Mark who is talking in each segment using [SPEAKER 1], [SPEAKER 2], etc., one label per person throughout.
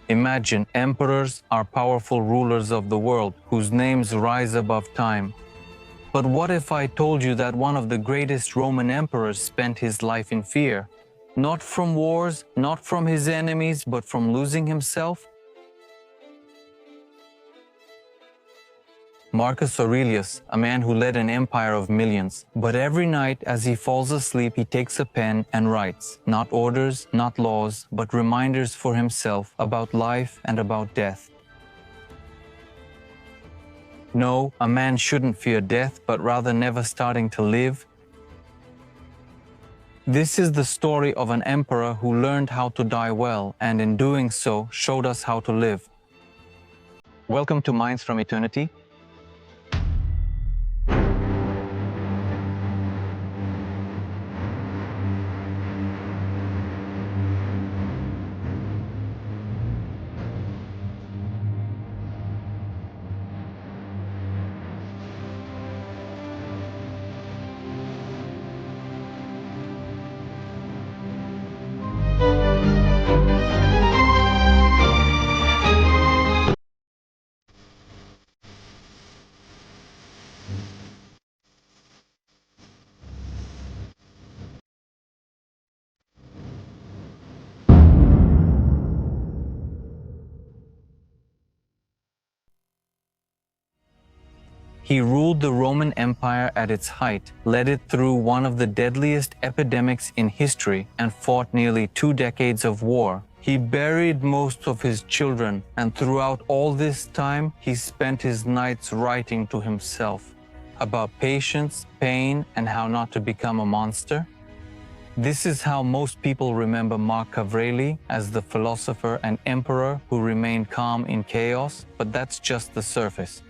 [SPEAKER 1] Imagine emperors are powerful rulers of the world whose names rise above time. But what if I told you that one of the greatest Roman emperors spent his life in fear? Not from wars, not from his enemies, but from losing himself? Marcus Aurelius, a man who led an empire of millions. But every night as he falls asleep, he takes a pen and writes, not orders, not laws, but reminders for himself about life and about death. No, a man shouldn't fear death, but rather never starting to live. This is the story of an emperor who learned how to die well, and in doing so, showed us how to live. Welcome to Minds from Eternity. He ruled the Roman Empire at its height, led it through one of the deadliest epidemics in history, and fought nearly 2 decades of war. He buried most of his children, and throughout all this time, he spent his nights writing to himself about patience, pain, and how not to become a monster. This is how most people remember Marc Aurelius as the philosopher and emperor who remained calm in chaos, but that's just the surface.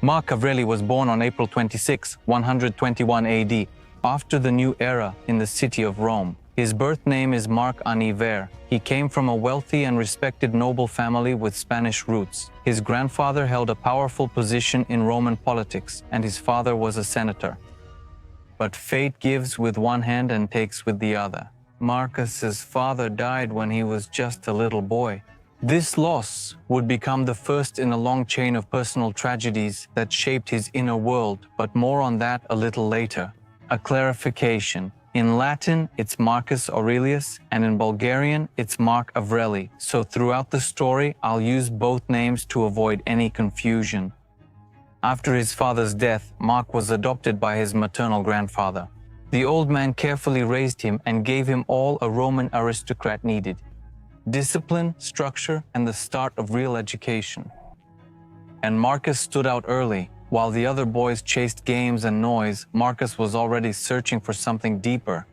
[SPEAKER 1] Marc Aurelius was born on April 26, 121 AD, after the new era in the city of Rome. His birth name is Marc Aniver. He came from a wealthy and respected noble family with Spanish roots. His grandfather held a powerful position in Roman politics, and his father was a senator. But fate gives with one hand and takes with the other. Marcus's father died when he was just a little boy. This loss would become the first in a long chain of personal tragedies that shaped his inner world, but more on that a little later. A clarification. In Latin, it's Marcus Aurelius, and in Bulgarian, it's Marc Aurelius. So throughout the story, I'll use both names to avoid any confusion. After his father's death, Marc was adopted by his maternal grandfather. The old man carefully raised him and gave him all a Roman aristocrat needed: discipline, structure, and the start of real education. And Marcus stood out early. While the other boys chased games and noise, Marcus was already searching for something deeper.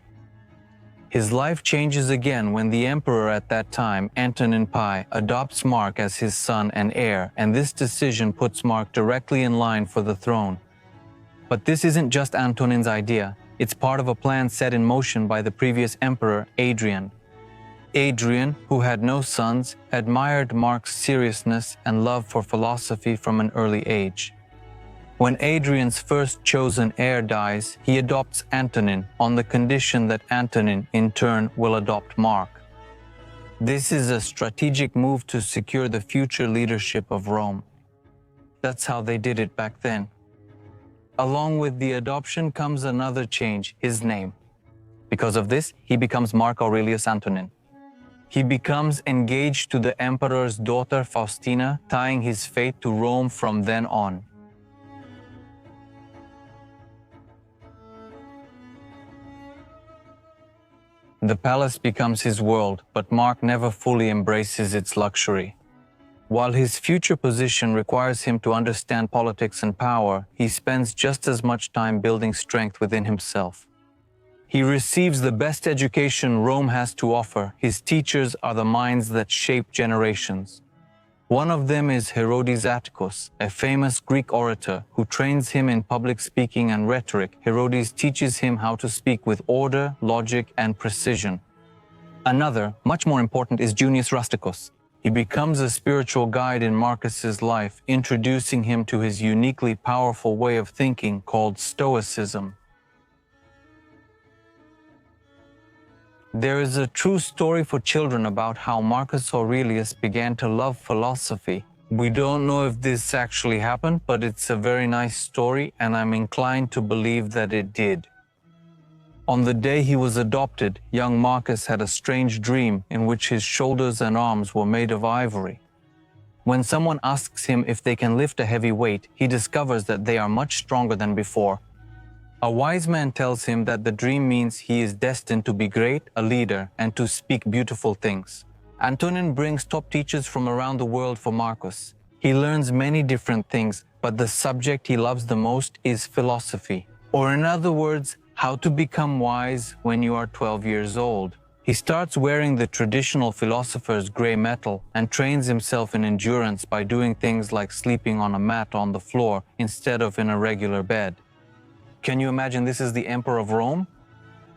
[SPEAKER 1] His life changes again when the emperor at that time, Antonin Pi, adopts Marc as his son and heir, and this decision puts Marc directly in line for the throne. But this isn't just Antonin's idea. It's part of a plan set in motion by the previous emperor, Adrian. Adrian, who had no sons, admired Marc's seriousness and love for philosophy from an early age. When Adrian's first chosen heir dies, he adopts Antonin on the condition that Antonin, in turn, will adopt Marc. This is a strategic move to secure the future leadership of Rome. That's how they did it back then. Along with the adoption comes another change: his name. Because of this, he becomes Marc Aurelius Antonin. He becomes engaged to the emperor's daughter Faustina, tying his fate to Rome from then on. The palace becomes his world, but Marc never fully embraces its luxury. While his future position requires him to understand politics and power, he spends just as much time building strength within himself. He receives the best education Rome has to offer. His teachers are the minds that shape generations. One of them is Herodes Atticus, a famous Greek orator who trains him in public speaking and rhetoric. Herodes teaches him how to speak with order, logic, and precision. Another, much more important, is Junius Rusticus. He becomes a spiritual guide in Marcus's life, introducing him to his uniquely powerful way of thinking called Stoicism. There is a true story for children about how Marcus Aurelius began to love philosophy. We don't know if this actually happened, but it's a very nice story, and I'm inclined to believe that it did. On the day he was adopted, young Marcus had a strange dream in which his shoulders and arms were made of ivory. When someone asks him if they can lift a heavy weight, he discovers that they are much stronger than before. A wise man tells him that the dream means he is destined to be great, a leader, and to speak beautiful things. Antonin brings top teachers from around the world for Marcus. He learns many different things, but the subject he loves the most is philosophy. Or in other words, how to become wise when you are 12 years old. He starts wearing the traditional philosopher's gray metal and trains himself in endurance by doing things like sleeping on a mat on the floor instead of in a regular bed. Can you imagine this is the Emperor of Rome?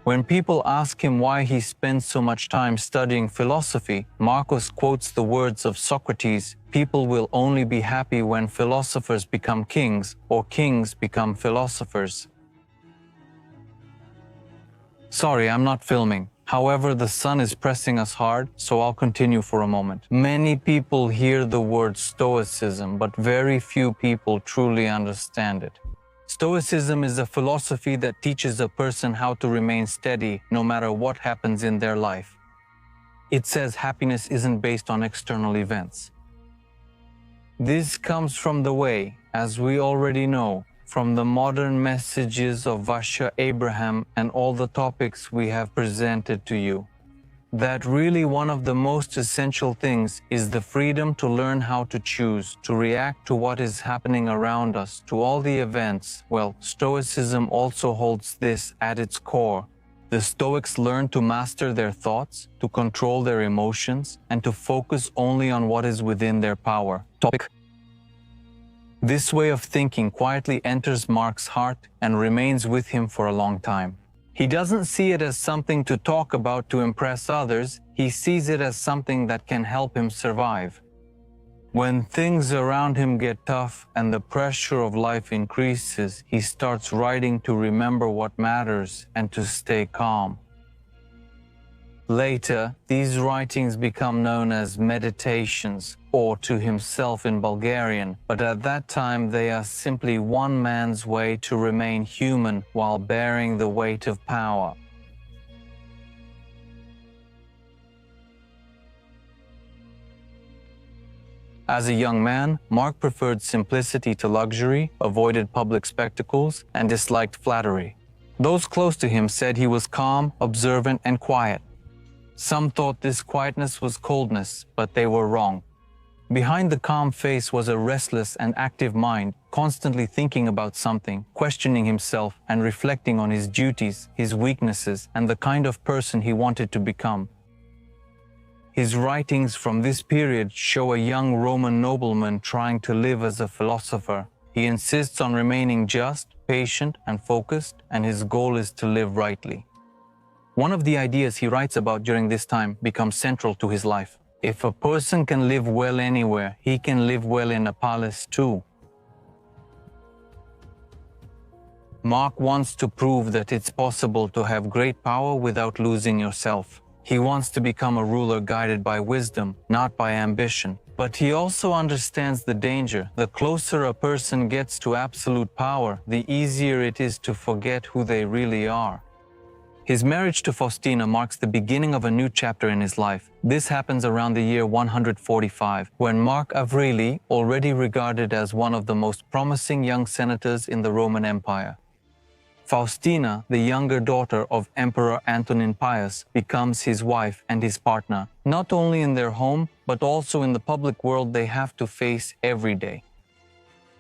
[SPEAKER 1] When people ask him why he spends so much time studying philosophy, Marcus quotes the words of Socrates, "People will only be happy when philosophers become kings or kings become philosophers." Sorry, I'm not filming. However, the sun is pressing us hard, so I'll continue for a moment. Many people hear the word Stoicism, but very few people truly understand it. Stoicism is a philosophy that teaches a person how to remain steady no matter what happens in their life. It says happiness isn't based on external events. This comes from the way, as we already know, from the modern messages of Vasha Abraham and all the topics we have presented to you, that really one of the most essential things is the freedom to learn how to choose, to react to what is happening around us, to all the events. Well, Stoicism also holds this at its core. The Stoics learn to master their thoughts, to control their emotions, and to focus only on what is within their power. This way of thinking quietly enters Mark's heart and remains with him for a long time. He doesn't see it as something to talk about to impress others, he sees it as something that can help him survive. When things around him get tough and the pressure of life increases, he starts writing to remember what matters and to stay calm. Later, these writings become known as meditations, or to himself in Bulgarian, but at that time they are simply one man's way to remain human while bearing the weight of power. As a young man, Mark preferred simplicity to luxury, avoided public spectacles, and disliked flattery. Those close to him said he was calm, observant, and quiet. Some thought this quietness was coldness, but they were wrong. Behind the calm face was a restless and active mind, constantly thinking about something, questioning himself and reflecting on his duties, his weaknesses, and the kind of person he wanted to become. His writings from this period show a young Roman nobleman trying to live as a philosopher. He insists on remaining just, patient, and focused, and his goal is to live rightly. One of the ideas he writes about during this time becomes central to his life. If a person can live well anywhere, he can live well in a palace too. Mark wants to prove that it's possible to have great power without losing yourself. He wants to become a ruler guided by wisdom, not by ambition. But he also understands the danger. The closer a person gets to absolute power, the easier it is to forget who they really are. His marriage to Faustina marks the beginning of a new chapter in his life. This happens around the year 145, when Mark Aurelius, already regarded as one of the most promising young senators in the Roman Empire. Faustina, the younger daughter of Emperor Antonin Pius, becomes his wife and his partner, not only in their home, but also in the public world they have to face every day.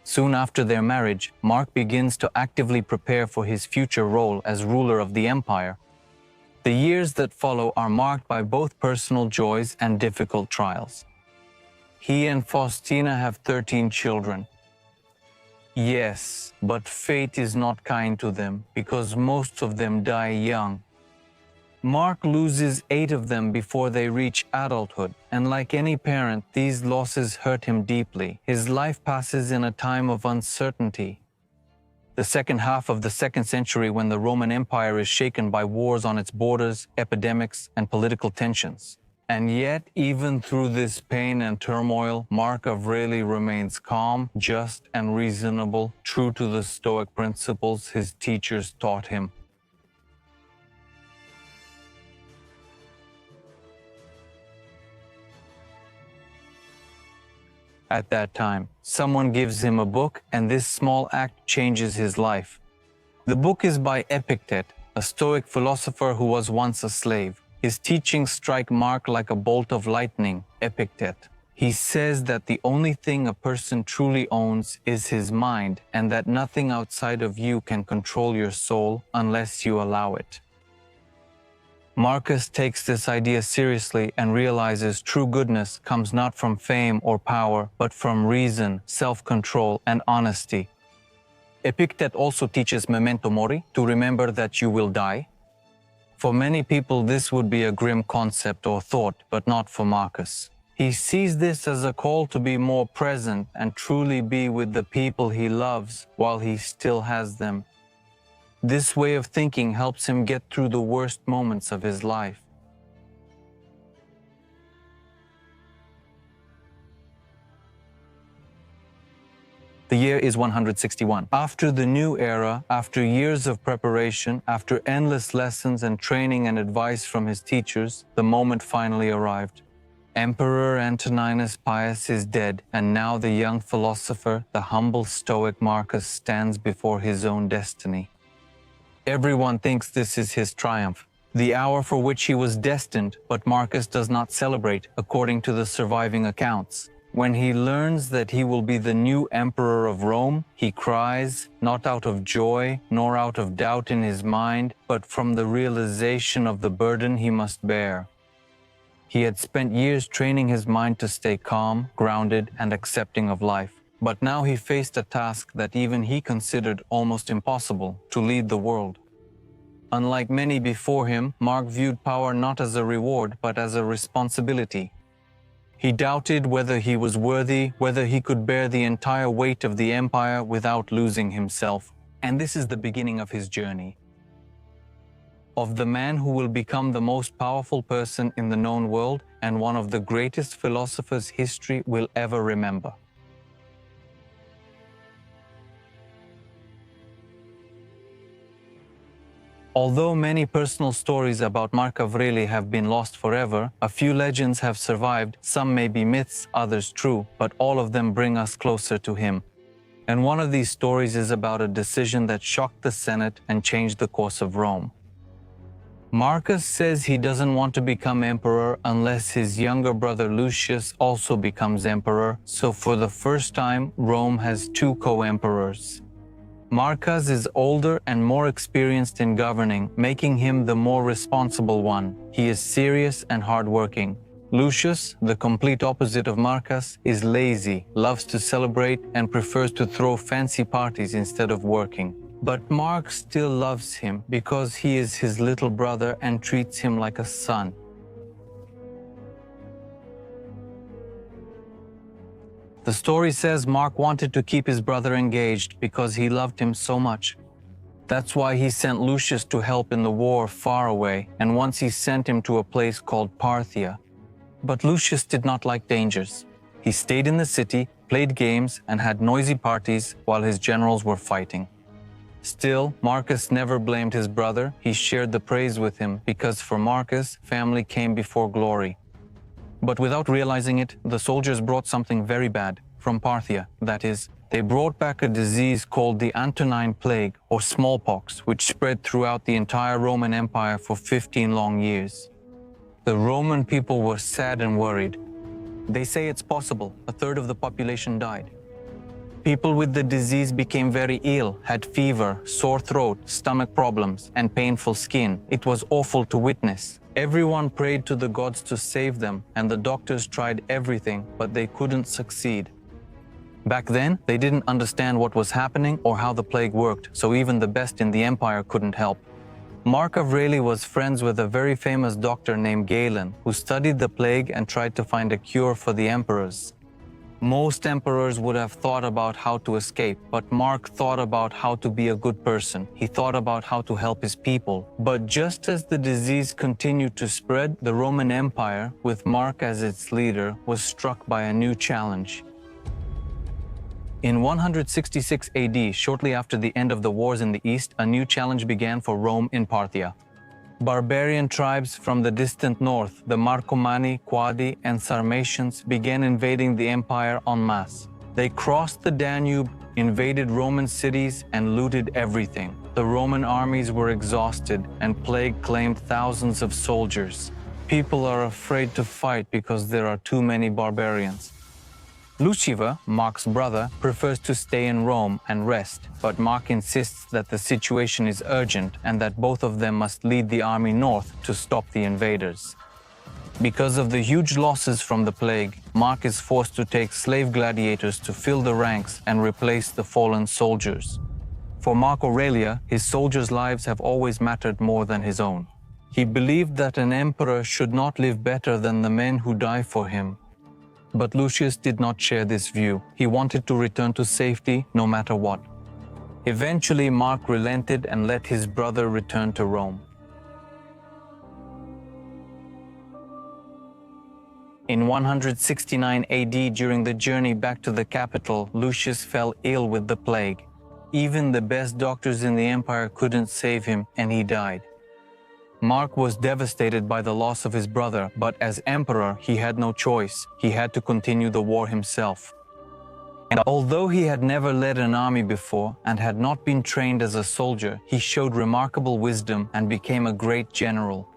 [SPEAKER 1] Soon after their marriage, Mark begins to actively prepare for his future role as ruler of the empire. The years that follow are marked by both personal joys and difficult trials. He and Faustina have 13 children. Yes, but fate is not kind to them because most of them die young. Mark loses 8 of them before they reach adulthood, and like any parent, these losses hurt him deeply. His life passes in a time of uncertainty. the second half of the 2nd century when the Roman Empire is shaken by wars on its borders, epidemics, and political tensions. And yet, even through this pain and turmoil, Mark Aurelius remains calm, just, and reasonable, true to the Stoic principles his teachers taught him. At that time, someone gives him a book, and this small act changes his life. The book is by Epictet, a Stoic philosopher who was once a slave. His teachings strike Mark like a bolt of lightning. Epictet. He says that the only thing a person truly owns is his mind, and that nothing outside of you can control your soul unless you allow it. Marcus takes this idea seriously and realizes true goodness comes not from fame or power, but from reason, self-control, and honesty. Epictet also teaches memento mori, to remember that you will die. For many people, this would be a grim concept or thought, but not for Marcus. He sees this as a call to be more present and truly be with the people he loves while he still has them. This way of thinking helps him get through the worst moments of his life. The year is 161. After the new era, after years of preparation, after endless lessons and training and advice from his teachers, the moment finally arrived. Emperor Antoninus Pius is dead, and now the young philosopher, the humble Stoic Marcus, stands before his own destiny. Everyone thinks this is his triumph, the hour for which he was destined, but Marcus does not celebrate, according to the surviving accounts. When he learns that he will be the new emperor of Rome, he cries, not out of joy, nor out of doubt in his mind, but from the realization of the burden he must bear. He had spent years training his mind to stay calm, grounded, and accepting of life. But now he faced a task that even he considered almost impossible, to lead the world. Unlike many before him, Mark viewed power not as a reward, but as a responsibility. He doubted whether he was worthy, whether he could bear the entire weight of the empire without losing himself. And this is the beginning of his journey. Of the man who will become the most powerful person in the known world and one of the greatest philosophers history will ever remember. Although many personal stories about Mark Aurelius have been lost forever, a few legends have survived, some may be myths, others true, but all of them bring us closer to him. And one of these stories is about a decision that shocked the Senate and changed the course of Rome. Marcus says he doesn't want to become emperor unless his younger brother Lucius also becomes emperor, so for the first time, Rome has two co-emperors. Marcus is older and more experienced in governing, making him the more responsible one. He is serious and hardworking. Lucius, the complete opposite of Marcus, is lazy, loves to celebrate, and prefers to throw fancy parties instead of working. But Mark still loves him because he is his little brother and treats him like a son. The story says Mark wanted to keep his brother engaged because he loved him so much. That's why he sent Lucius to help in the war far away, and once he sent him to a place called Parthia. But Lucius did not like dangers. He stayed in the city, played games, and had noisy parties while his generals were fighting. Still, Marcus never blamed his brother. He shared the praise with him because for Marcus, family came before glory. But without realizing it, the soldiers brought something very bad from Parthia. That is, they brought back a disease called the Antonine Plague or smallpox, which spread throughout the entire Roman Empire for 15 long years. The Roman people were sad and worried. They say it's possible. A third of the population died. People with the disease became very ill, had fever, sore throat, stomach problems, and painful skin. It was awful to witness. Everyone prayed to the gods to save them, and the doctors tried everything, but they couldn't succeed. Back then, they didn't understand what was happening or how the plague worked, so even the best in the empire couldn't help. Mark Aurelius was friends with a very famous doctor named Galen, who studied the plague and tried to find a cure for the emperors. Most emperors would have thought about how to escape, but Mark thought about how to be a good person. He thought about how to help his people. But just as the disease continued to spread, the Roman Empire, with Mark as its leader, was struck by a new challenge. In 166 AD, shortly after the end of the wars in the East, a new challenge began for Rome in Parthia. Barbarian tribes from the distant north, the Marcomanni, Quadi, and Sarmatians, began invading the empire en masse. They crossed the Danube, invaded Roman cities, and looted everything. The Roman armies were exhausted, and plague claimed thousands of soldiers. People are afraid to fight because there are too many barbarians. Lucifer, Mark's brother, prefers to stay in Rome and rest, but Mark insists that the situation is urgent and that both of them must lead the army north to stop the invaders. Because of the huge losses from the plague, Mark is forced to take slave gladiators to fill the ranks and replace the fallen soldiers. For Mark Aurelius, his soldiers' lives have always mattered more than his own. He believed that an emperor should not live better than the men who die for him. But Lucius did not share this view. He wanted to return to safety no matter what. Eventually, Mark relented and let his brother return to Rome. In 169 AD, during the journey back to the capital, Lucius fell ill with the plague. Even the best doctors in the empire couldn't save him, and he died. Mark was devastated by the loss of his brother, but as emperor, he had no choice. He had to continue the war himself. And although he had never led an army before and had not been trained as a soldier, he showed remarkable wisdom and became a great general.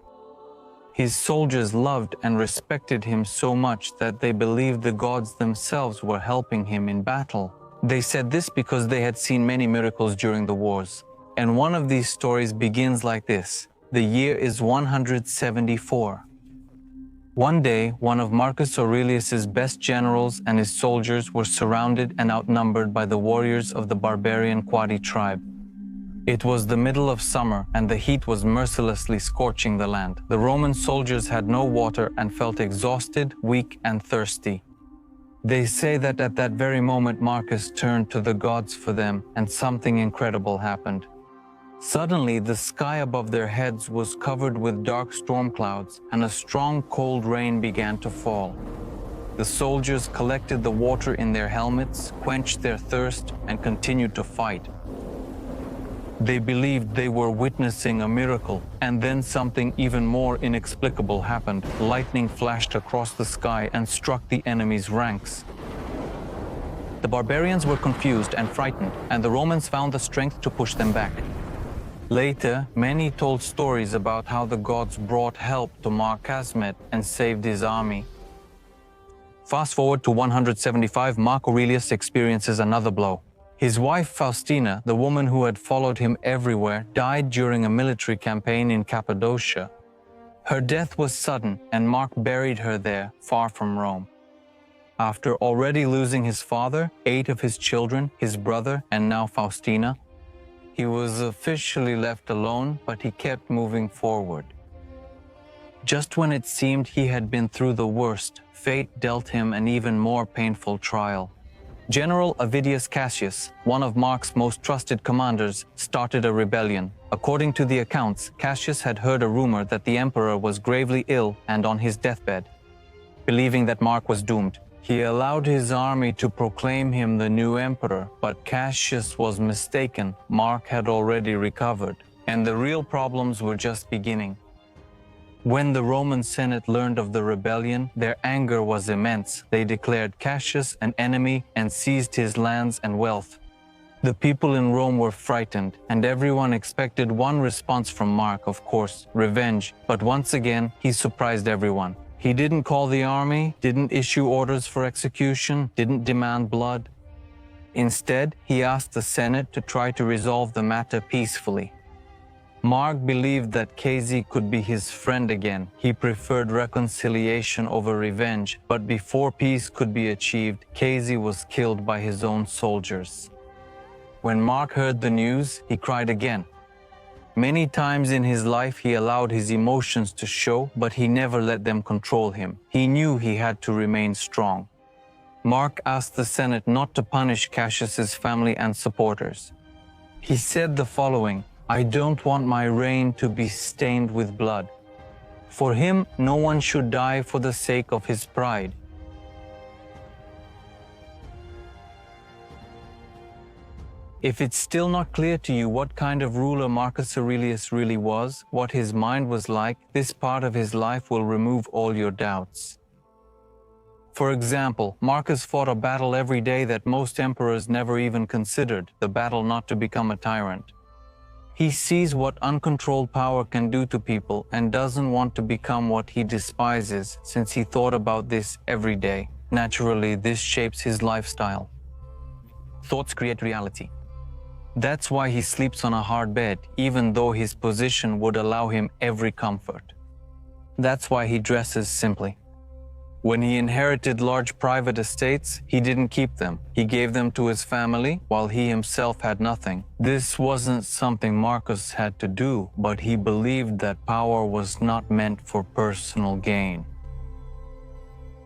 [SPEAKER 1] His soldiers loved and respected him so much that they believed the gods themselves were helping him in battle. They said this because they had seen many miracles during the wars. And one of these stories begins like this. The year is 174. One day, one of Marcus Aurelius's best generals and his soldiers were surrounded and outnumbered by the warriors of the barbarian Quadi tribe. It was the middle of summer, and the heat was mercilessly scorching the land. The Roman soldiers had no water and felt exhausted, weak, and thirsty. They say that at that very moment Marcus turned to the gods for them, and something incredible happened. Suddenly, the sky above their heads was covered with dark storm clouds, and a strong cold rain began to fall. The soldiers collected the water in their helmets, quenched their thirst, and continued to fight. They believed they were witnessing a miracle, and then something even more inexplicable happened. Lightning flashed across the sky and struck the enemy's ranks. The barbarians were confused and frightened, and the Romans found the strength to push them back. Later, many told stories about how the gods brought help to Mark Casmet and saved his army. Fast forward to 175, Mark Aurelius experiences another blow. His wife Faustina, the woman who had followed him everywhere, died during a military campaign in Cappadocia. Her death was sudden, and Mark buried her there, far from Rome. After already losing his father, 8 of his children, his brother, and now Faustina, he was officially left alone, but he kept moving forward. Just when it seemed he had been through the worst, fate dealt him an even more painful trial. General Avidius Cassius, one of Mark's most trusted commanders, started a rebellion. According to the accounts, Cassius had heard a rumor that the emperor was gravely ill and on his deathbed. Believing that Mark was doomed, he allowed his army to proclaim him the new emperor, but Cassius was mistaken. Mark had already recovered, and the real problems were just beginning. When the Roman Senate learned of the rebellion, their anger was immense. They declared Cassius an enemy and seized his lands and wealth. The people in Rome were frightened, and everyone expected one response from Mark, of course, revenge. But once again, he surprised everyone. He didn't call the army, didn't issue orders for execution, didn't demand blood. Instead, he asked the Senate to try to resolve the matter peacefully. Mark believed that Casey could be his friend again. He preferred reconciliation over revenge, but before peace could be achieved, Casey was killed by his own soldiers. When Mark heard the news, he cried again. Many times in his life, he allowed his emotions to show, but he never let them control him. He knew he had to remain strong. Mark asked the Senate not to punish Cassius's family and supporters. He said the following, "I don't want my reign to be stained with blood." For him, no one should die for the sake of his pride. If it's still not clear to you what kind of ruler Marcus Aurelius really was, what his mind was like, this part of his life will remove all your doubts. For example, Marcus fought a battle every day that most emperors never even considered, the battle not to become a tyrant. He sees what uncontrolled power can do to people and doesn't want to become what he despises, since he thought about this every day. Naturally, this shapes his lifestyle. Thoughts create reality. That's why he sleeps on a hard bed, even though his position would allow him every comfort. That's why he dresses simply. When he inherited large private estates, he didn't keep them. He gave them to his family, while he himself had nothing. This wasn't something Marcus had to do, but he believed that power was not meant for personal gain.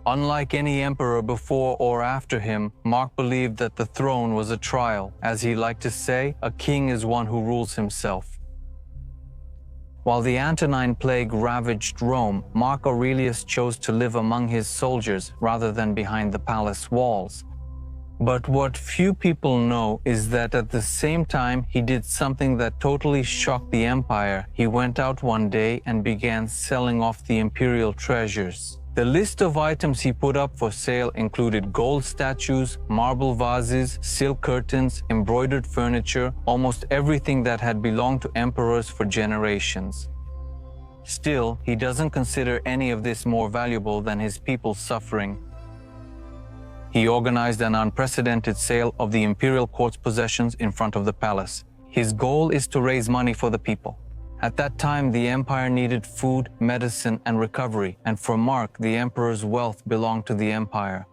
[SPEAKER 1] Unlike any emperor before or after him, Mark believed that the throne was a trial. As he liked to say, a king is one who rules himself. While the Antonine Plague ravaged Rome, Mark Aurelius chose to live among his soldiers rather than behind the palace walls. But what few people know is that at the same time he did something that totally shocked the empire. He went out one day and began selling off the imperial treasures. The list of items he put up for sale included gold statues, marble vases, silk curtains, embroidered furniture, almost everything that had belonged to emperors for generations. Still, he doesn't consider any of this more valuable than his people's suffering. He organized an unprecedented sale of the imperial court's possessions in front of the palace. His goal is to raise money for the people. At that time, the empire needed food, medicine, and recovery, and for Mark, the emperor's wealth belonged to the empire.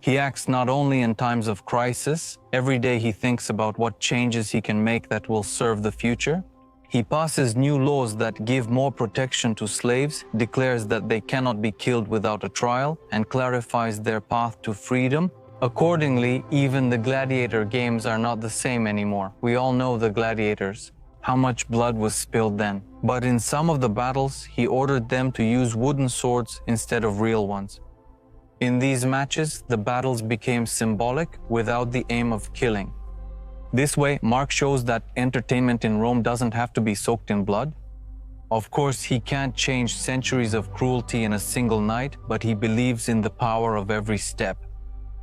[SPEAKER 1] He acts not only in times of crisis. Every day he thinks about what changes he can make that will serve the future. He passes new laws that give more protection to slaves, declares that they cannot be killed without a trial, and clarifies their path to freedom. Accordingly, even the gladiator games are not the same anymore. We all know the gladiators. How much blood was spilled then. But in some of the battles, he ordered them to use wooden swords instead of real ones. In these matches, the battles became symbolic without the aim of killing. This way, Mark shows that entertainment in Rome doesn't have to be soaked in blood. Of course, he can't change centuries of cruelty in a single night, but he believes in the power of every step.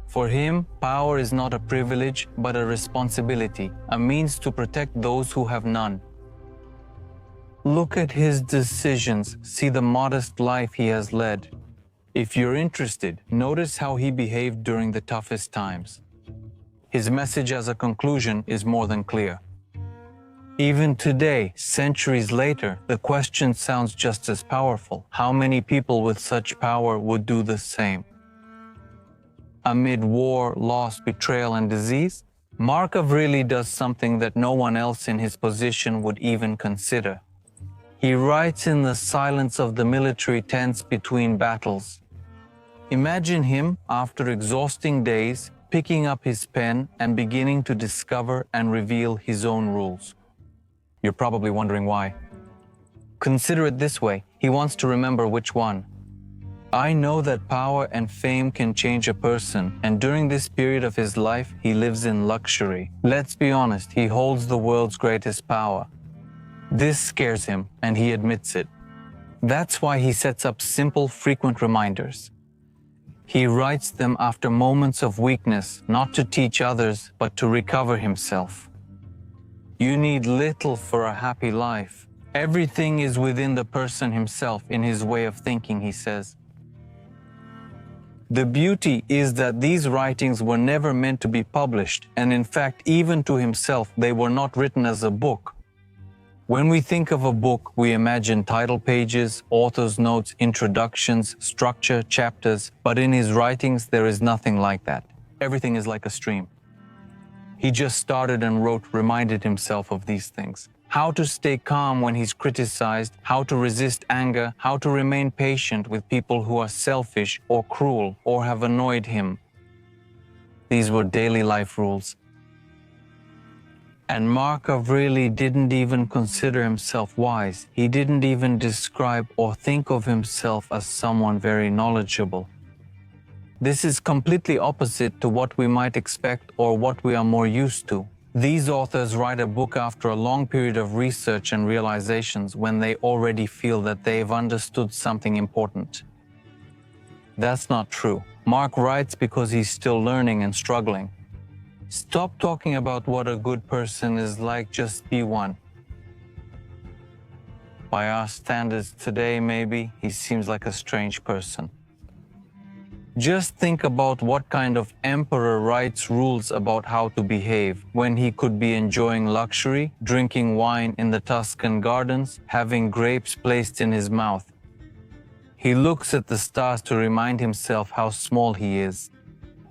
[SPEAKER 1] For him, power is not a privilege, but a responsibility, a means to protect those who have none. Look at his decisions, see the modest life he has led. If you're interested, notice how he behaved during the toughest times. His message as a conclusion is more than clear. Even today, centuries later, the question sounds just as powerful. How many people with such power would do the same? Amid war, loss, betrayal, and disease, Mark really does something that no one else in his position would even consider. He writes in the silence of the military tents between battles. Imagine him, after exhausting days, picking up his pen and beginning to discover and reveal his own rules. You're probably wondering why. Consider it this way, he wants to remember which one. I know that power and fame can change a person, and during this period of his life, he lives in luxury. Let's be honest, he holds the world's greatest power. This scares him, and he admits it. That's why he sets up simple, frequent reminders. He writes them after moments of weakness, not to teach others, but to recover himself. You need little for a happy life. Everything is within the person himself, in his way of thinking, he says. The beauty is that these writings were never meant to be published, and in fact, even to himself, they were not written as a book. When we think of a book, we imagine title pages, author's notes, introductions, structure, chapters, but in his writings, there is nothing like that. Everything is like a stream. He just started and wrote, reminded himself of these things. how to stay calm when he's criticized, how to resist anger, how to remain patient with people who are selfish or cruel or have annoyed him. These were daily life rules. And Mark Aurelius didn't even consider himself wise. He didn't even describe or think of himself as someone very knowledgeable. This is completely opposite to what we might expect or what we are more used to. These authors write a book after a long period of research and realizations when they already feel that they've understood something important. That's not true. Mark writes because he's still learning and struggling. Stop talking about what a good person is like, just be one. By our standards today, maybe, he seems like a strange person. Just think about what kind of emperor writes rules about how to behave when he could be enjoying luxury, drinking wine in the Tuscan gardens, having grapes placed in his mouth. He looks at the stars to remind himself how small he is.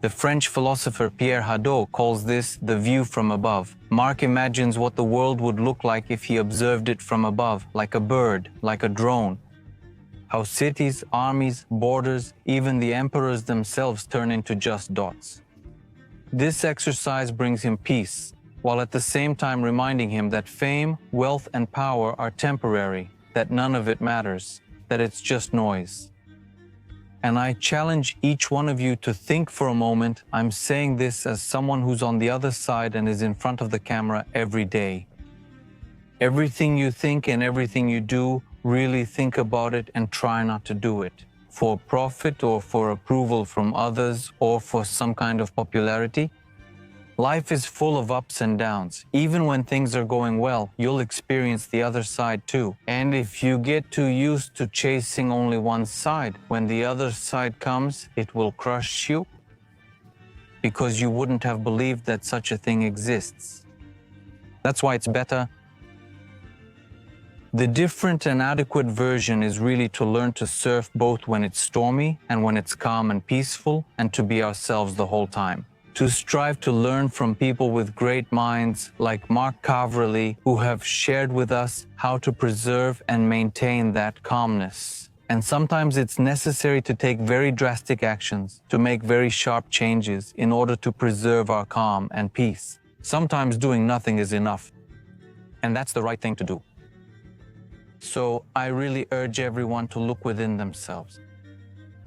[SPEAKER 1] The French philosopher Pierre Hadot calls this the view from above. Mark imagines what the world would look like if he observed it from above, like a bird, like a drone. How cities, armies, borders, even the emperors themselves turn into just dots. This exercise brings him peace, while at the same time reminding him that fame, wealth, and power are temporary, that none of it matters, that it's just noise. And I challenge each one of you to think for a moment. I'm saying this as someone who's on the other side and is in front of the camera every day. Everything you think and everything you do, really think about it and try not to do it for profit or for approval from others or for some kind of popularity. Life is full of ups and downs. Even when things are going well, you'll experience the other side too. And if you get too used to chasing only one side, when the other side comes, it will crush you because you wouldn't have believed that such a thing exists. That's why it's better. The different and adequate version is really to learn to surf both when it's stormy and when it's calm and peaceful, and to be ourselves the whole time. To strive to learn from people with great minds like Mark Aurelius, who have shared with us how to preserve and maintain that calmness. And sometimes it's necessary to take very drastic actions, to make very sharp changes in order to preserve our calm and peace. Sometimes doing nothing is enough, and that's the right thing to do. So I really urge everyone to look within themselves.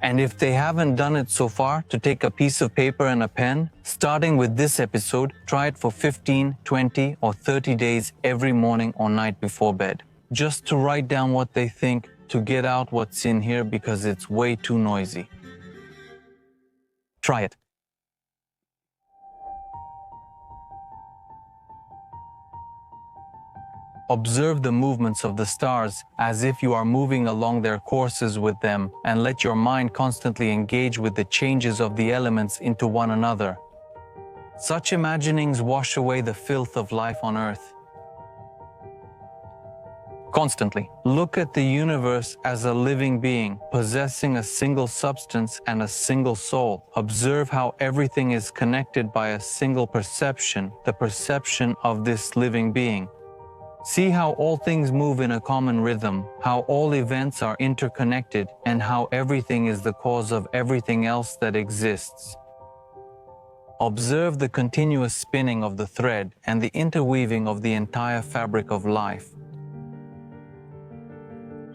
[SPEAKER 1] And if they haven't done it so far, to take a piece of paper and a pen, starting with this episode, try it for 15, 20, or 30 days every morning or night before bed. Just to write down what they think, to get out what's in here because it's way too noisy. Try it. Observe the movements of the stars as if you are moving along their courses with them, and let your mind constantly engage with the changes of the elements into one another. Such imaginings wash away the filth of life on earth. Constantly, look at the universe as a living being, possessing a single substance and a single soul. Observe how everything is connected by a single perception, the perception of this living being. See how all things move in a common rhythm, how all events are interconnected, and how everything is the cause of everything else that exists. Observe the continuous spinning of the thread and the interweaving of the entire fabric of life.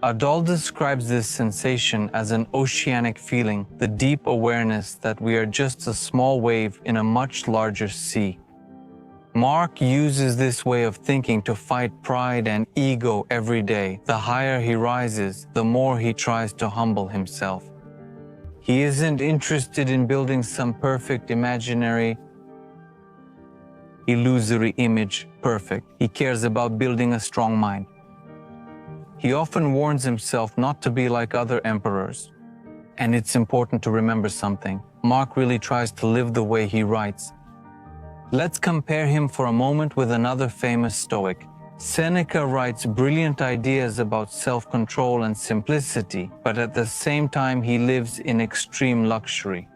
[SPEAKER 1] Adol describes this sensation as an oceanic feeling, the deep awareness that we are just a small wave in a much larger sea. Mark uses this way of thinking to fight pride and ego every day. The higher he rises, the more he tries to humble himself. He isn't interested in building some perfect imaginary, illusory image perfect. He cares about building a strong mind. He often warns himself not to be like other emperors. And it's important to remember something. Mark really tries to live the way he writes. Let's compare him for a moment with another famous Stoic. Seneca writes brilliant ideas about self-control and simplicity, but at the same time he lives in extreme luxury.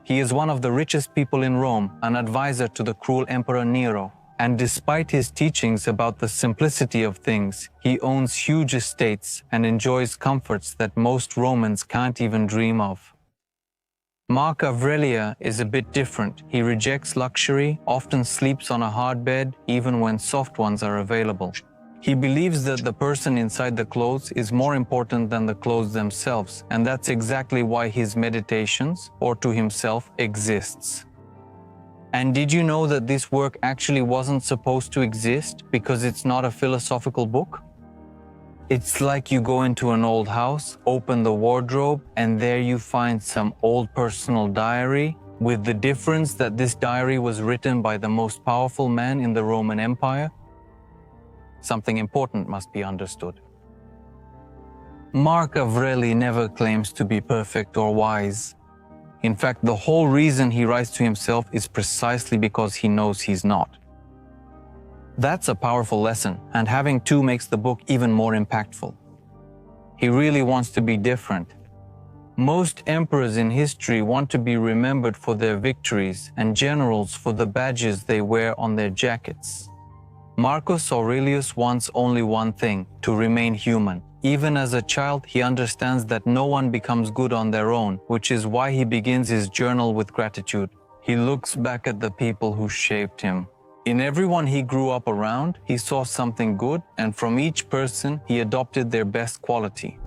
[SPEAKER 1] He is one of the richest people in Rome, an advisor to the cruel Emperor Nero. And despite his teachings about the simplicity of things, he owns huge estates and enjoys comforts that most Romans can't even dream of. Mark Aurelius is a bit different. He rejects luxury, often sleeps on a hard bed, even when soft ones are available. He believes that the person inside the clothes is more important than the clothes themselves, and that's exactly why his meditations, or to himself, exists. And did you know that this work actually wasn't supposed to exist because it's not a philosophical book? It's like you go into an old house, open the wardrobe, and there you find some old personal diary, with the difference that this diary was written by the most powerful man in the Roman Empire. Something important must be understood. Mark Aurelius never claims to be perfect or wise. In fact, the whole reason he writes to himself is precisely because he knows he's not. That's a powerful lesson, and having two makes the book even more impactful. He really wants to be different. Most emperors in history want to be remembered for their victories, and generals for the badges they wear on their jackets. Marcus Aurelius wants only one thing: to remain human. Even as a child, he understands that no one becomes good on their own, which is why he begins his journal with gratitude. He looks back at the people who shaped him. In everyone he grew up around, he saw something good, and from each person, he adopted their best quality.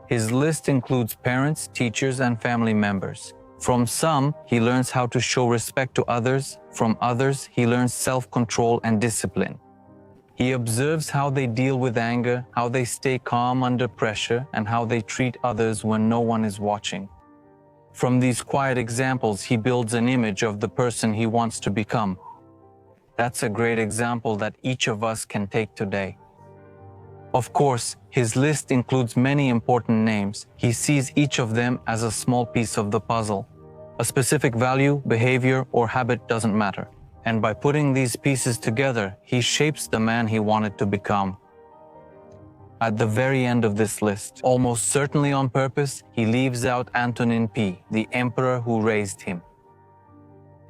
[SPEAKER 1] His list includes parents, teachers, and family members. From some, he learns how to show respect to others. From others, he learns self-control and discipline. He observes how they deal with anger, how they stay calm under pressure, and how they treat others when no one is watching. From these quiet examples, he builds an image of the person he wants to become. That's a great example that each of us can take today. Of course, his list includes many important names. He sees each of them as a small piece of the puzzle. A specific value, behavior, or habit doesn't matter. And by putting these pieces together, he shapes the man he wanted to become. At the very end of this list, almost certainly on purpose, he leaves out Antonin P., the emperor who raised him.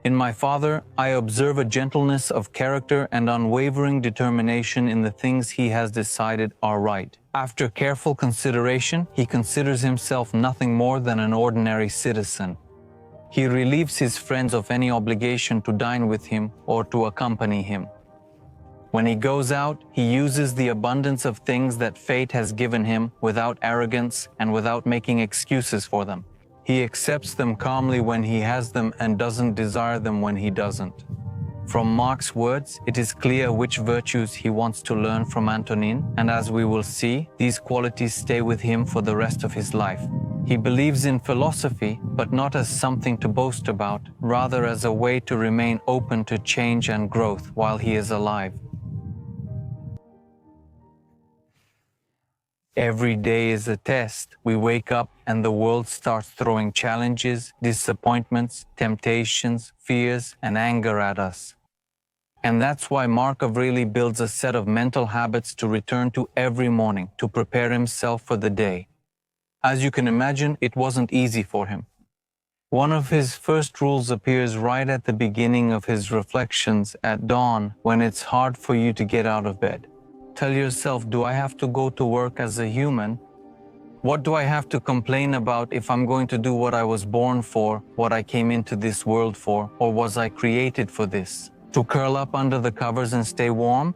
[SPEAKER 1] In my father, I observe a gentleness of character and unwavering determination in the things he has decided are right. After careful consideration, he considers himself nothing more than an ordinary citizen. He relieves his friends of any obligation to dine with him or to accompany him. When he goes out, he uses the abundance of things that fate has given him without arrogance and without making excuses for them. He accepts them calmly when he has them and doesn't desire them when he doesn't. From Mark's words, it is clear which virtues he wants to learn from Antonin, and as we will see, these qualities stay with him for the rest of his life. He believes in philosophy, but not as something to boast about, rather as a way to remain open to change and growth while he is alive. Every day is a test. We wake up and the world starts throwing challenges, disappointments, temptations, fears, and anger at us. And that's why Mark Aurelius builds a set of mental habits to return to every morning to prepare himself for the day. As you can imagine, it wasn't easy for him. One of his first rules appears right at the beginning of his reflections at dawn, when it's hard for you to get out of bed. Tell yourself, do I have to go to work as a human? What do I have to complain about if I'm going to do what I was born for, what I came into this world for, or was I created for this? To curl up under the covers and stay warm?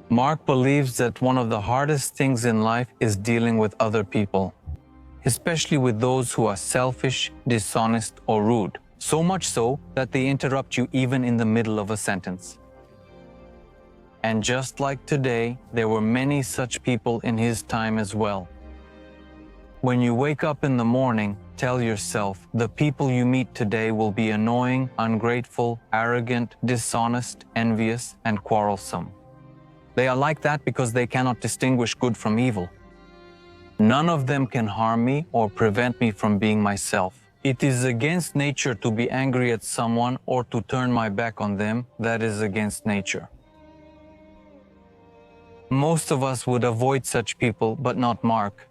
[SPEAKER 1] Mark believes that one of the hardest things in life is dealing with other people, especially with those who are selfish, dishonest, or rude. So much so that they interrupt you even in the middle of a sentence. And just like today, there were many such people in his time as well. When you wake up in the morning, tell yourself, the people you meet today will be annoying, ungrateful, arrogant, dishonest, envious, and quarrelsome. They are like that because they cannot distinguish good from evil. None of them can harm me or prevent me from being myself. It is against nature to be angry at someone or to turn my back on them. That is against nature. Most of us would avoid such people, but not Mark.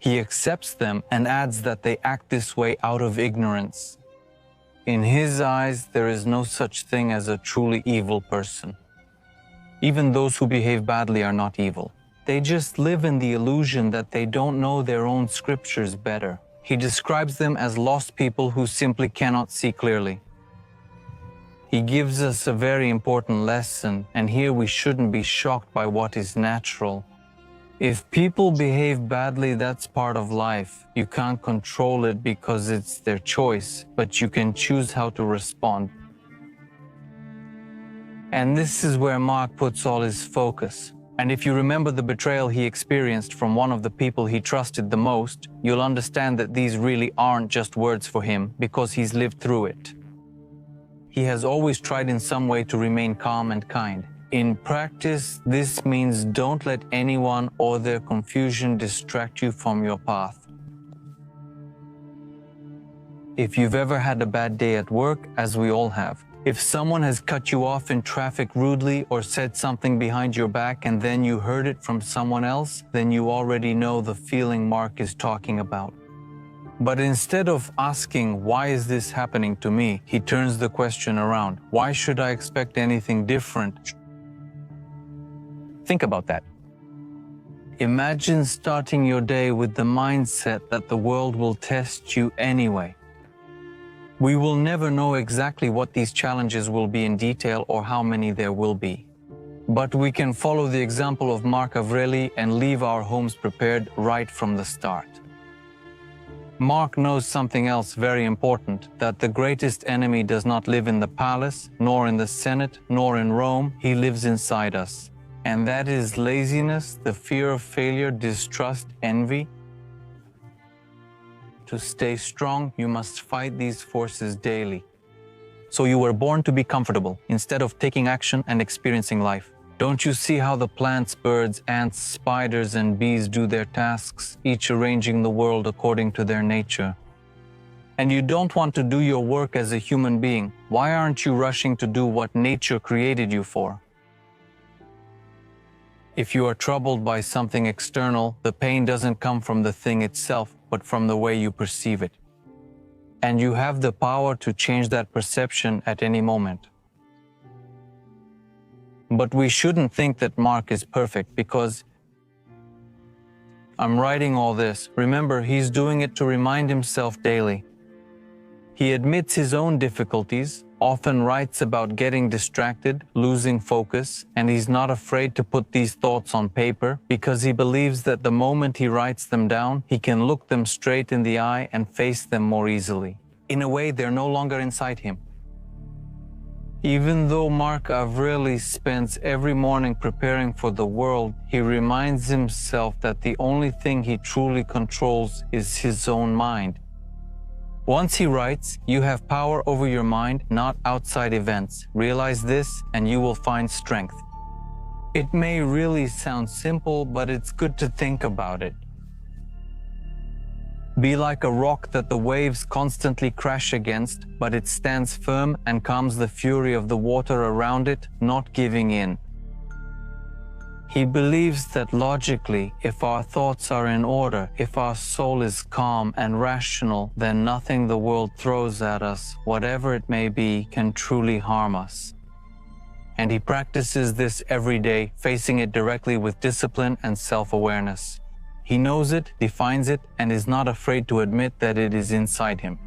[SPEAKER 1] He accepts them and adds that they act this way out of ignorance. In his eyes, there is no such thing as a truly evil person. Even those who behave badly are not evil. They just live in the illusion that they don't know their own scriptures better. He describes them as lost people who simply cannot see clearly. He gives us a very important lesson, and here we shouldn't be shocked by what is natural. If people behave badly, that's part of life. You can't control it because it's their choice, but you can choose how to respond. And this is where Mark puts all his focus. And if you remember the betrayal he experienced from one of the people he trusted the most, you'll understand that these really aren't just words for him because he's lived through it. He has always tried in some way to remain calm and kind. In practice, this means don't let anyone or their confusion distract you from your path. If you've ever had a bad day at work, as we all have, if someone has cut you off in traffic rudely or said something behind your back and then you heard it from someone else, then you already know the feeling Mark is talking about. But instead of asking, why is this happening to me, he turns the question around. Why should I expect anything different? Think about that. Imagine starting your day with the mindset that the world will test you anyway. We will never know exactly what these challenges will be in detail or how many there will be. But we can follow the example of Mark Aurelius and leave our homes prepared right from the start. Mark knows something else very important, that the greatest enemy does not live in the palace, nor in the Senate, nor in Rome. He lives inside us. And that is laziness, the fear of failure, distrust, envy. To stay strong, you must fight these forces daily. So you were born to be comfortable, instead of taking action and experiencing life. Don't you see how the plants, birds, ants, spiders, and bees do their tasks, each arranging the world according to their nature? And you don't want to do your work as a human being. Why aren't you rushing to do what nature created you for? If you are troubled by something external, the pain doesn't come from the thing itself, but from the way you perceive it. And you have the power to change that perception at any moment. But we shouldn't think that Mark is perfect because I'm writing all this. Remember, he's doing it to remind himself daily. He admits his own difficulties, often writes about getting distracted, losing focus, and he's not afraid to put these thoughts on paper because he believes that the moment he writes them down, he can look them straight in the eye and face them more easily. In a way, they're no longer inside him. Even though Mark Aurelius spends every morning preparing for the world, he reminds himself that the only thing he truly controls is his own mind. Once he writes, you have power over your mind, not outside events. Realize this and you will find strength. It may really sound simple, but it's good to think about it. Be like a rock that the waves constantly crash against, but it stands firm and calms the fury of the water around it, not giving in. He believes that logically, if our thoughts are in order, if our soul is calm and rational, then nothing the world throws at us, whatever it may be, can truly harm us. And he practices this every day, facing it directly with discipline and self-awareness. He knows it, defines it, and is not afraid to admit that it is inside him.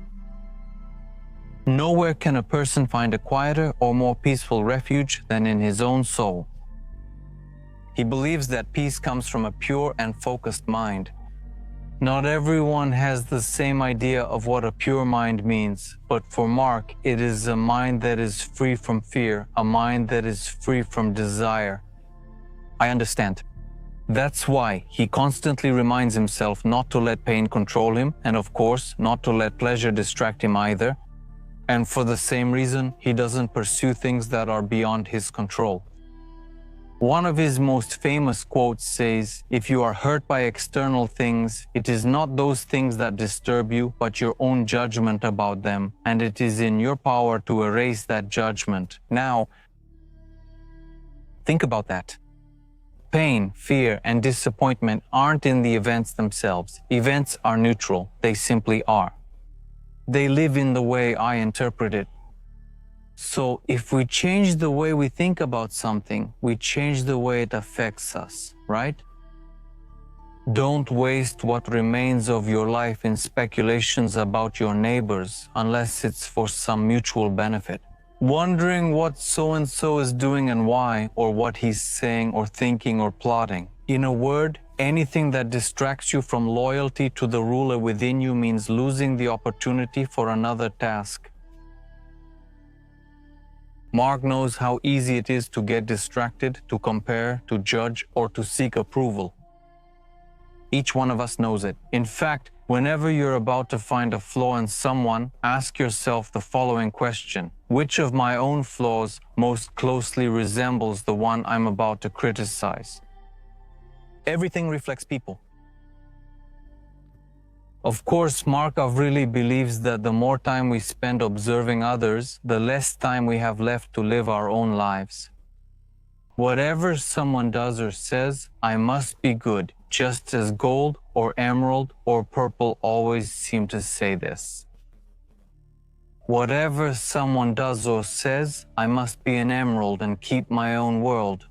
[SPEAKER 1] Nowhere can a person find a quieter or more peaceful refuge than in his own soul. He believes that peace comes from a pure and focused mind. Not everyone has the same idea of what a pure mind means, but for Mark, it is a mind that is free from fear, a mind that is free from desire. I understand. That's why he constantly reminds himself not to let pain control him, and of course, not to let pleasure distract him either. And for the same reason, he doesn't pursue things that are beyond his control. One of his most famous quotes says, "If you are hurt by external things, it is not those things that disturb you, but your own judgment about them, and it is in your power to erase that judgment." Now, think about that. Pain, fear, and disappointment aren't in the events themselves. Events are neutral. They simply are. They live in the way I interpret it. So if we change the way we think about something, we change the way it affects us, right? Don't waste what remains of your life in speculations about your neighbors unless it's for some mutual benefit. Wondering what so-and-so is doing and why, or what he's saying or thinking or plotting. In a word, anything that distracts you from loyalty to the ruler within you means losing the opportunity for another task. Mark knows how easy it is to get distracted, to compare, to judge, or to seek approval. Each one of us knows it. In fact, whenever you're about to find a flaw in someone, ask yourself the following question: which of my own flaws most closely resembles the one I'm about to criticize? Everything reflects people. Of course, Mark Aurelius believes that the more time we spend observing others, the less time we have left to live our own lives. Whatever someone does or says, I must be good, just as gold or emerald or purple always seem to say this. Whatever someone does or says, I must be an emerald and keep my own world.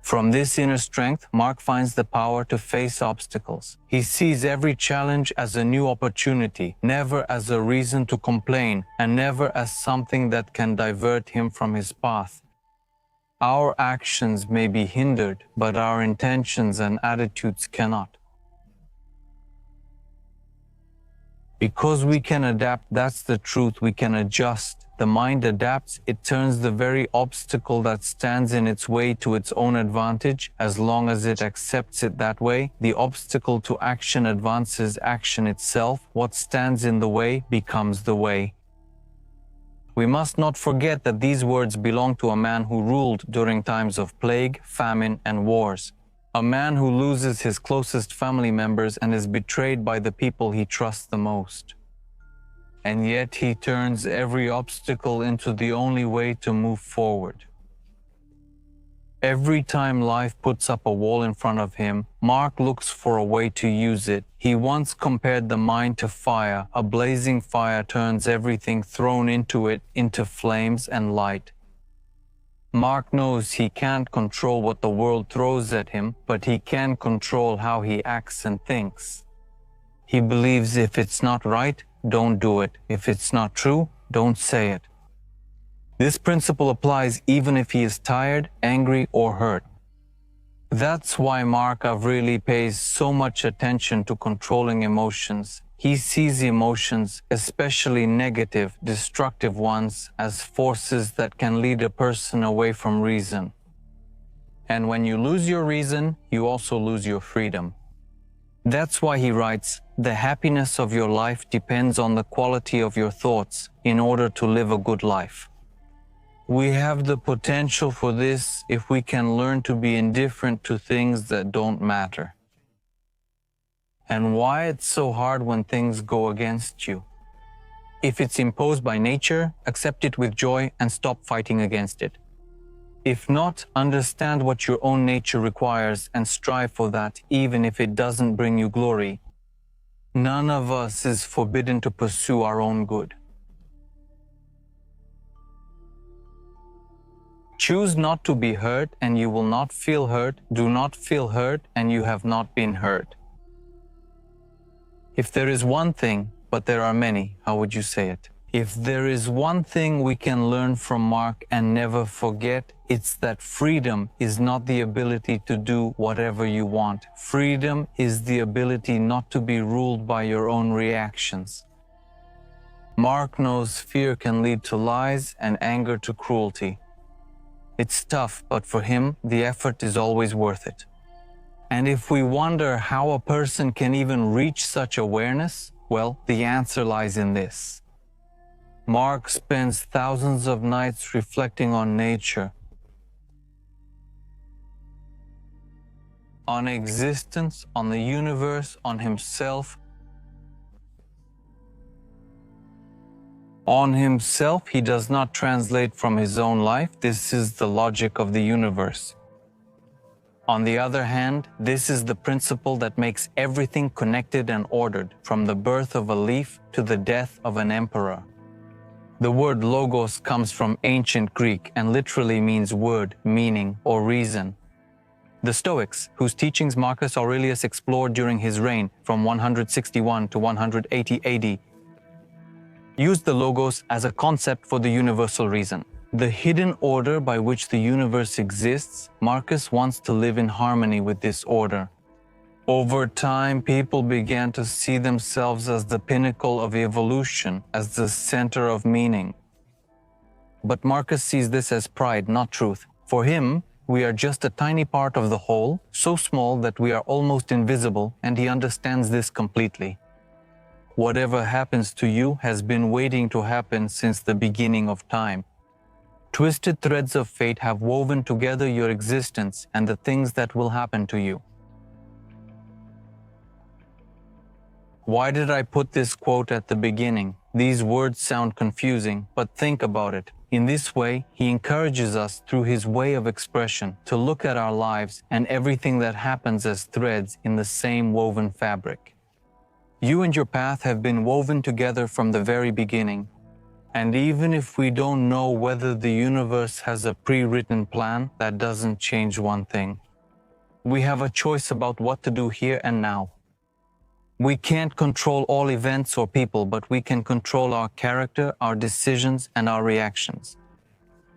[SPEAKER 1] From this inner strength, Mark finds the power to face obstacles. He sees every challenge as a new opportunity, never as a reason to complain, and never as something that can divert him from his path. Our actions may be hindered, but our intentions and attitudes cannot. Because we can adapt, that's the truth, we can adjust. The mind adapts, it turns the very obstacle that stands in its way to its own advantage. As long as it accepts it that way, the obstacle to action advances action itself. What stands in the way becomes the way. We must not forget that these words belong to a man who ruled during times of plague, famine, and wars. A man who loses his closest family members and is betrayed by the people he trusts the most. And yet he turns every obstacle into the only way to move forward. Every time life puts up a wall in front of him, Mark looks for a way to use it. He once compared the mind to fire. A blazing fire turns everything thrown into it into flames and light. Mark knows he can't control what the world throws at him, but he can control how he acts and thinks. He believes if it's not right, don't do it. If it's not true, don't say it. This principle applies even if he is tired, angry, or hurt. That's why Mark Aurelius pays so much attention to controlling emotions. He sees emotions, especially negative, destructive ones, as forces that can lead a person away from reason. And when you lose your reason, you also lose your freedom. That's why he writes, the happiness of your life depends on the quality of your thoughts in order to live a good life. We have the potential for this if we can learn to be indifferent to things that don't matter. And why it's so hard when things go against you. If it's imposed by nature, accept it with joy and stop fighting against it. If not, understand what your own nature requires and strive for that, even if it doesn't bring you glory. None of us is forbidden to pursue our own good. Choose not to be hurt, and you will not feel hurt. Do not feel hurt, and you have not been hurt. If there is one thing, but there are many, how would you say it? If there is one thing we can learn from Mark and never forget, it's that freedom is not the ability to do whatever you want. Freedom is the ability not to be ruled by your own reactions. Mark knows fear can lead to lies and anger to cruelty. It's tough, but for him, the effort is always worth it. And if we wonder how a person can even reach such awareness, well, the answer lies in this. Mark spends thousands of nights reflecting on nature, on existence, on the universe, on himself. On himself, he does not translate from his own life. This is the logic of the universe. On the other hand, this is the principle that makes everything connected and ordered, from the birth of a leaf to the death of an emperor. The word logos comes from ancient Greek and literally means word, meaning, or reason. The Stoics, whose teachings Marcus Aurelius explored during his reign from 161 to 180 AD, used the logos as a concept for the universal reason. The hidden order by which the universe exists, Marcus wants to live in harmony with this order. Over time, people began to see themselves as the pinnacle of evolution, as the center of meaning. But Marcus sees this as pride, not truth. For him, we are just a tiny part of the whole, so small that we are almost invisible, and he understands this completely. Whatever happens to you has been waiting to happen since the beginning of time. Twisted threads of fate have woven together your existence and the things that will happen to you. Why did I put this quote at the beginning? These words sound confusing, but think about it. In this way, he encourages us through his way of expression to look at our lives and everything that happens as threads in the same woven fabric. You and your path have been woven together from the very beginning. And even if we don't know whether the universe has a pre-written plan, that doesn't change one thing. We have a choice about what to do here and now. We can't control all events or people, but we can control our character, our decisions, and our reactions.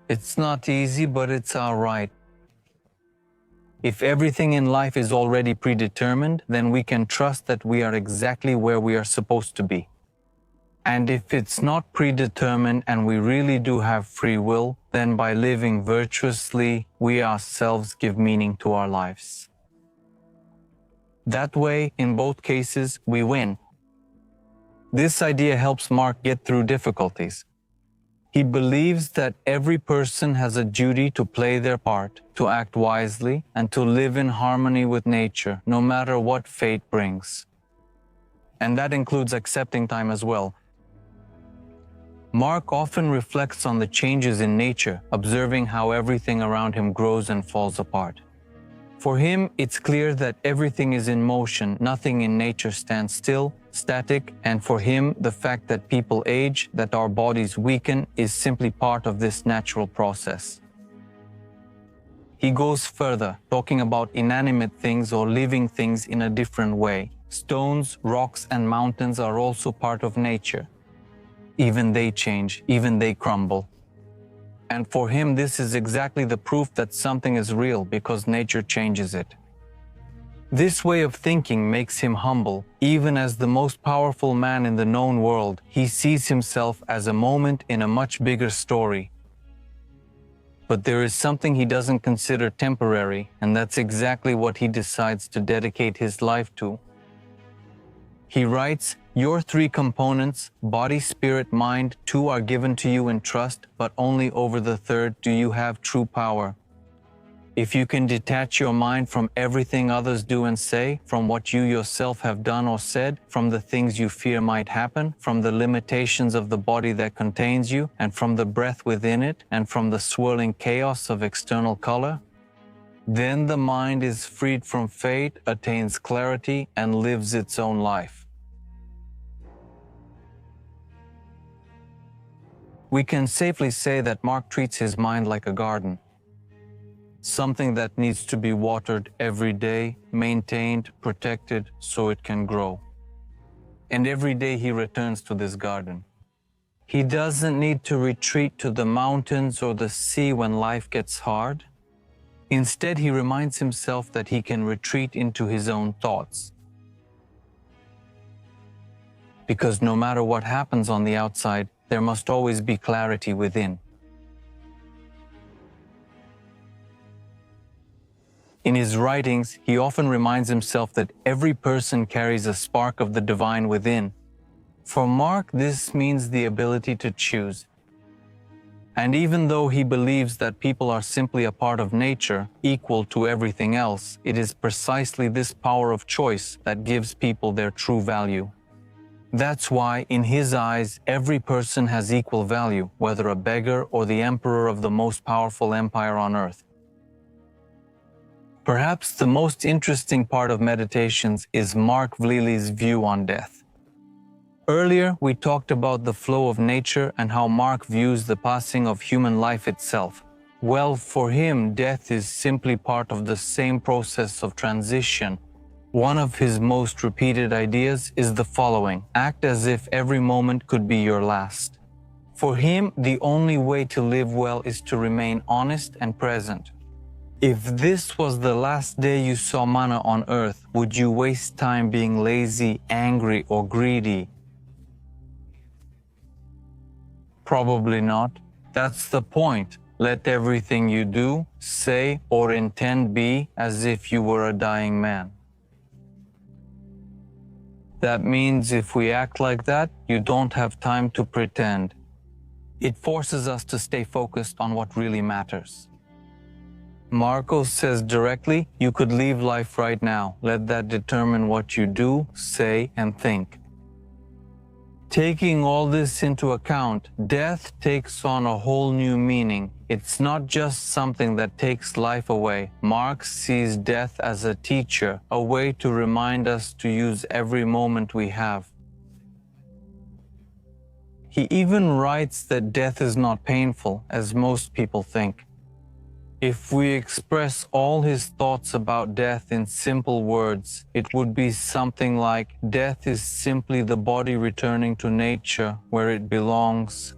[SPEAKER 1] It's not easy, but it's our right. If everything in life is already predetermined, then we can trust that we are exactly where we are supposed to be. And if it's not predetermined and we really do have free will, then by living virtuously, we ourselves give meaning to our lives. That way, in both cases, we win. This idea helps Mark get through difficulties. He believes that every person has a duty to play their part, to act wisely, and to live in harmony with nature, no matter what fate brings. And that includes accepting time as well. Mark often reflects on the changes in nature, observing how everything around him grows and falls apart. For him, it's clear that everything is in motion, nothing in nature stands still, static, and for him, the fact that people age, that our bodies weaken, is simply part of this natural process. He goes further, talking about inanimate things or living things in a different way. Stones, rocks, and mountains are also part of nature. Even they change, even they crumble. And for him, this is exactly the proof that something is real, because nature changes it. This way of thinking makes him humble. Even as the most powerful man in the known world, he sees himself as a moment in a much bigger story. But there is something he doesn't consider temporary, and that's exactly what he decides to dedicate his life to. He writes, "Your three components, body, spirit, mind, two are given to you in trust, but only over the third do you have true power. If you can detach your mind from everything others do and say, from what you yourself have done or said, from the things you fear might happen, from the limitations of the body that contains you, and from the breath within it, and from the swirling chaos of external color, then the mind is freed from fate, attains clarity, and lives its own life." We can safely say that Mark treats his mind like a garden, something that needs to be watered every day, maintained, protected, so it can grow. And every day he returns to this garden. He doesn't need to retreat to the mountains or the sea when life gets hard. Instead, he reminds himself that he can retreat into his own thoughts. Because no matter what happens on the outside, there must always be clarity within. In his writings, he often reminds himself that every person carries a spark of the divine within. For Mark, this means the ability to choose. And even though he believes that people are simply a part of nature, equal to everything else, it is precisely this power of choice that gives people their true value. That's why, in his eyes, every person has equal value, whether a beggar or the emperor of the most powerful empire on earth. Perhaps the most interesting part of Meditations is Mark Vlely's view on death. Earlier, we talked about the flow of nature and how Mark views the passing of human life itself. Well, for him, death is simply part of the same process of transition. One of his most repeated ideas is the following: act as if every moment could be your last. For him, the only way to live well is to remain honest and present. If this was the last day you saw manna on earth, would you waste time being lazy, angry, or greedy? Probably not. That's the point. Let everything you do, say, or intend be as if you were a dying man. That means if we act like that, you don't have time to pretend. It forces us to stay focused on what really matters. Marcos says directly, you could leave life right now. Let that determine what you do, say, and think. Taking all this into account, death takes on a whole new meaning. It's not just something that takes life away. Marx sees death as a teacher, a way to remind us to use every moment we have. He even writes that death is not painful, as most people think. If we express all his thoughts about death in simple words, it would be something like, death is simply the body returning to nature where it belongs.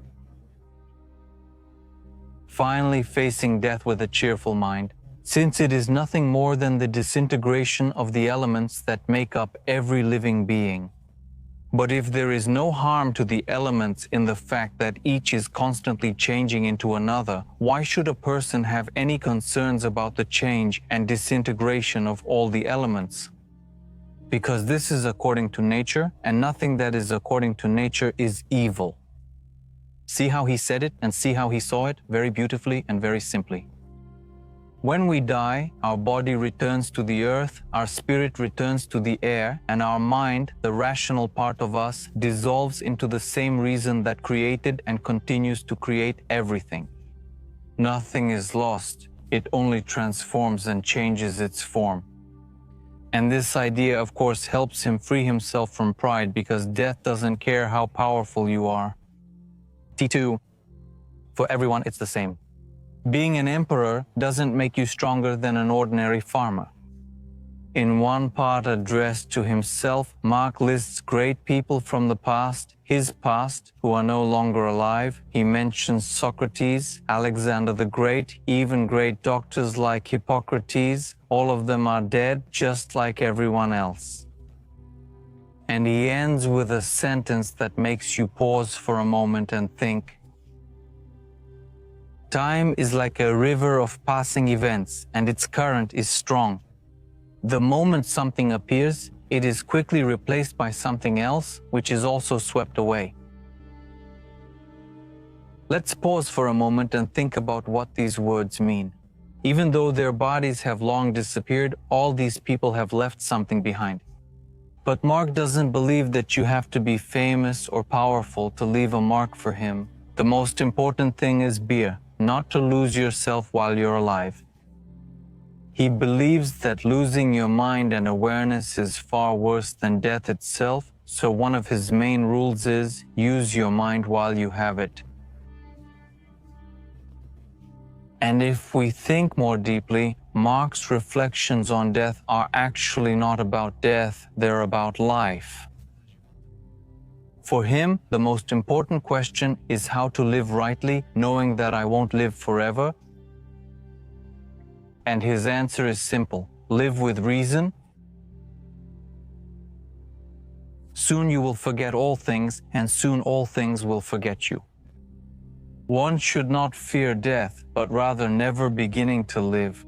[SPEAKER 1] Finally, facing death with a cheerful mind, since it is nothing more than the disintegration of the elements that make up every living being. But if there is no harm to the elements in the fact that each is constantly changing into another, why should a person have any concerns about the change and disintegration of all the elements? Because this is according to nature, and nothing that is according to nature is evil. See how he said it and see how he saw it very beautifully and very simply. When we die, our body returns to the earth, our spirit returns to the air, and our mind, the rational part of us, dissolves into the same reason that created and continues to create everything. Nothing is lost, it only transforms and changes its form. And this idea, of course, helps him free himself from pride, because death doesn't care how powerful you are. T2. For everyone, it's the same. Being an emperor doesn't make you stronger than an ordinary farmer. In one part addressed to himself, Mark lists great people from the past, his past, who are no longer alive. He mentions Socrates, Alexander the Great, even great doctors like Hippocrates. All of them are dead, just like everyone else. And he ends with a sentence that makes you pause for a moment and think. Time is like a river of passing events, and its current is strong. The moment something appears, it is quickly replaced by something else, which is also swept away. Let's pause for a moment and think about what these words mean. Even though their bodies have long disappeared, all these people have left something behind. But Mark doesn't believe that you have to be famous or powerful to leave a mark for him. The most important thing is beer. Not to lose yourself while you're alive. He believes that losing your mind and awareness is far worse than death itself, so one of his main rules is, use your mind while you have it. And if we think more deeply, Mark's reflections on death are actually not about death, they're about life. For him, the most important question is how to live rightly, knowing that I won't live forever. And his answer is simple: live with reason. Soon you will forget all things, and soon all things will forget you. One should not fear death, but rather never beginning to live.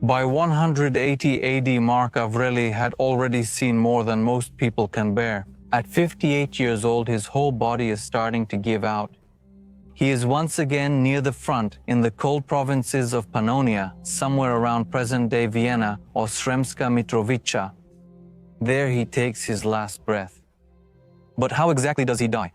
[SPEAKER 1] By 180 AD, Mark Aurelius had already seen more than most people can bear. At 58 years old, his whole body is starting to give out. He is once again near the front in the cold provinces of Pannonia, somewhere around present-day Vienna or Sremska Mitrovica. There he takes his last breath. But how exactly does he die?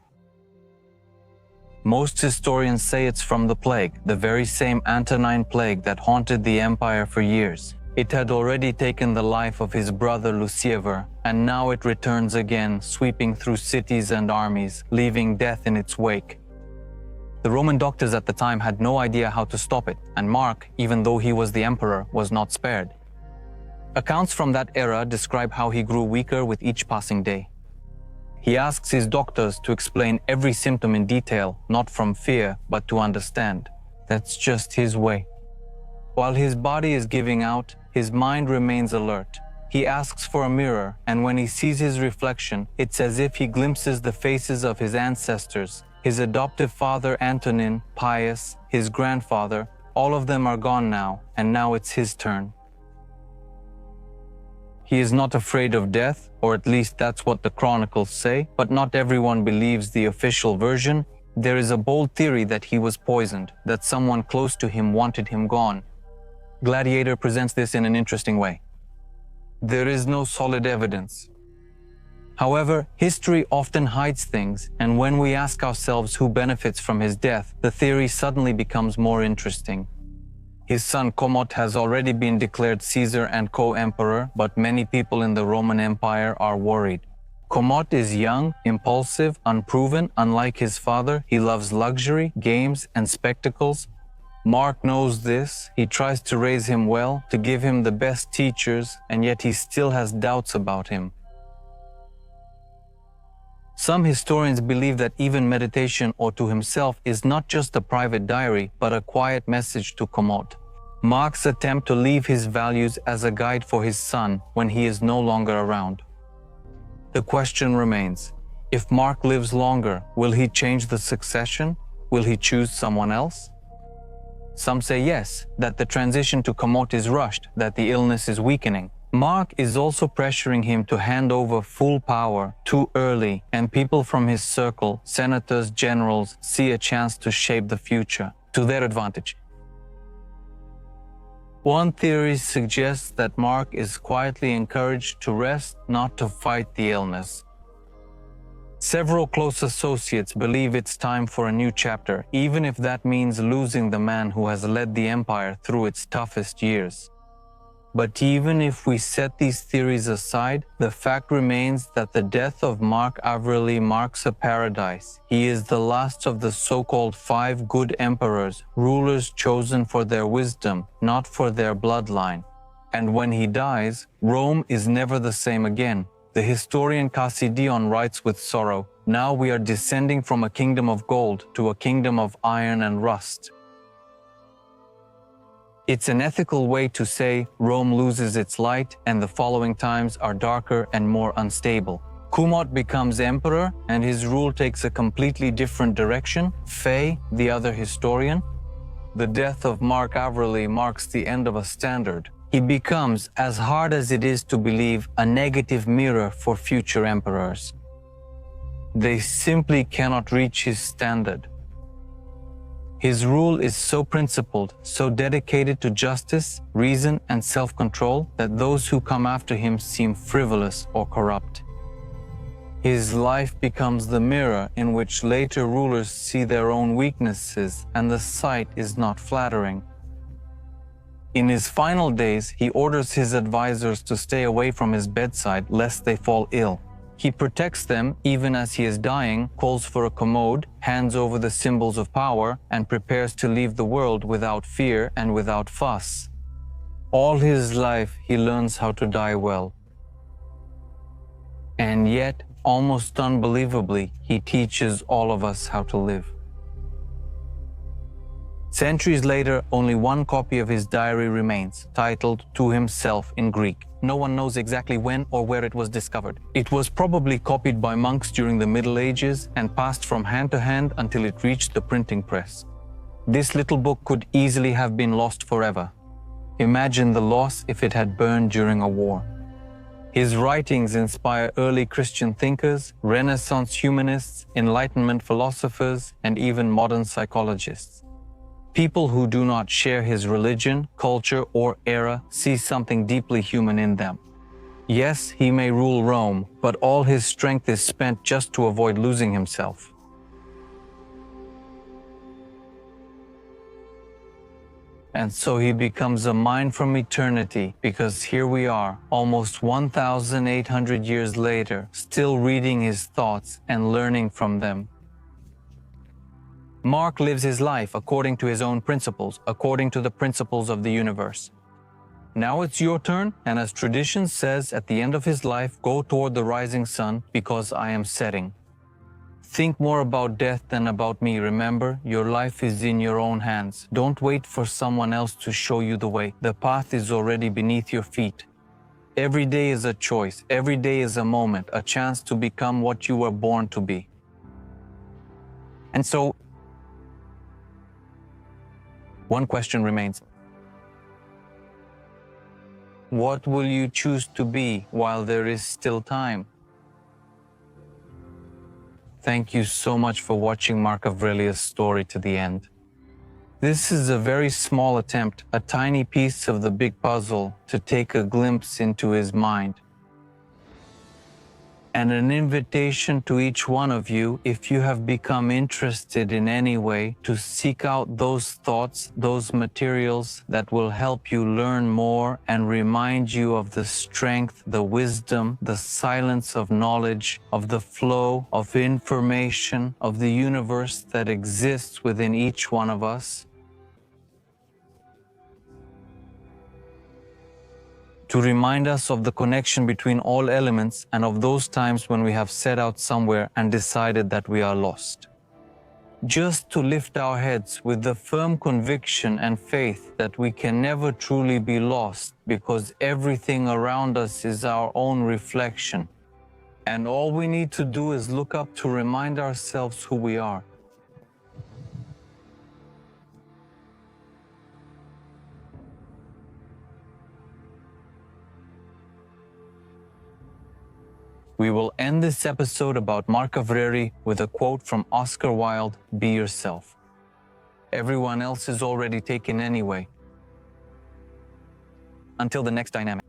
[SPEAKER 1] Most historians say it's from the plague, the very same Antonine plague that haunted the empire for years. It had already taken the life of his brother Luciever, and now it returns again, sweeping through cities and armies, leaving death in its wake. The Roman doctors at the time had no idea how to stop it, and Mark, even though he was the emperor, was not spared. Accounts from that era describe how he grew weaker with each passing day. He asks his doctors to explain every symptom in detail, not from fear, but to understand. That's just his way. While his body is giving out, his mind remains alert. He asks for a mirror, and when he sees his reflection, it's as if he glimpses the faces of his ancestors. His adoptive father Antonin, Pius, his grandfather, all of them are gone now, and now it's his turn. He is not afraid of death, or at least that's what the chronicles say, but not everyone believes the official version. There is a bold theory that he was poisoned, that someone close to him wanted him gone. Gladiator presents this in an interesting way. There is no solid evidence. However, history often hides things, and when we ask ourselves who benefits from his death, the theory suddenly becomes more interesting. His son Commot has already been declared Caesar and co-emperor, but many people in the Roman Empire are worried. Commot is young, impulsive, unproven. Unlike his father, he loves luxury, games, and spectacles. Mark knows this. He tries to raise him well, to give him the best teachers, and yet he still has doubts about him. Some historians believe that even meditation or to himself is not just a private diary, but a quiet message to Commot. Mark's attempt to leave his values as a guide for his son when he is no longer around. The question remains, if Mark lives longer, will he change the succession? Will he choose someone else? Some say yes, that the transition to Commot is rushed, that the illness is weakening. Mark is also pressuring him to hand over full power too early, and people from his circle, senators, generals, see a chance to shape the future to their advantage. One theory suggests that Mark is quietly encouraged to rest, not to fight the illness. Several close associates believe it's time for a new chapter, even if that means losing the man who has led the empire through its toughest years. But even if we set these theories aside, the fact remains that the death of Mark Aurelius marks a paradise. He is the last of the so-called 5 good emperors, rulers chosen for their wisdom, not for their bloodline. And when he dies, Rome is never the same again. The historian Chalcedon writes with sorrow, "Now we are descending from a kingdom of gold to a kingdom of iron and rust." It's an ethical way to say Rome loses its light and the following times are darker and more unstable. Commot becomes emperor and his rule takes a completely different direction. Fay, the other historian, the death of Mark Aurelius marks the end of a standard. He becomes, as hard as it is to believe, a negative mirror for future emperors. They simply cannot reach his standard. His rule is so principled, so dedicated to justice, reason, and self-control that those who come after him seem frivolous or corrupt. His life becomes the mirror in which later rulers see their own weaknesses, and the sight is not flattering. In his final days, he orders his advisors to stay away from his bedside lest they fall ill. He protects them even as he is dying, calls for a commode, hands over the symbols of power, and prepares to leave the world without fear and without fuss. All his life, he learns how to die well. And yet, almost unbelievably, he teaches all of us how to live. Centuries later, only one copy of his diary remains, titled "To Himself" in Greek. No one knows exactly when or where it was discovered. It was probably copied by monks during the Middle Ages and passed from hand to hand until it reached the printing press. This little book could easily have been lost forever. Imagine the loss if it had burned during a war. His writings inspire early Christian thinkers, Renaissance humanists, Enlightenment philosophers, and even modern psychologists. People who do not share his religion, culture, or era see something deeply human in them. Yes, he may rule Rome, but all his strength is spent just to avoid losing himself. And so he becomes a mind from eternity, because here we are, almost 1,800 years later, still reading his thoughts and learning from them. Mark lives his life according to his own principles, according to the principles of the universe. Now it's your turn, and as tradition says, at the end of his life, go toward the rising sun, because I am setting. Think more about death than about me. Remember, your life is in your own hands. Don't wait for someone else to show you the way. The path is already beneath your feet. Every day is a choice. Every day is a moment, a chance to become what you were born to be. And so, one question remains. What will you choose to be while there is still time? Thank you so much for watching Mark Aurelius' story to the end. This is a very small attempt, a tiny piece of the big puzzle to take a glimpse into his mind. And an invitation to each one of you, if you have become interested in any way, to seek out those thoughts, those materials that will help you learn more and remind you of the strength, the wisdom, the silence of knowledge, of the flow of information, of the universe that exists within each one of us. To remind us of the connection between all elements and of those times when we have set out somewhere and decided that we are lost. Just to lift our heads with the firm conviction and faith that we can never truly be lost, because everything around us is our own reflection. And all we need to do is look up to remind ourselves who we are. We will end this episode about Mark Aurelius with a quote from Oscar Wilde, "Be yourself. Everyone else is already taken anyway." Until the next dynamic.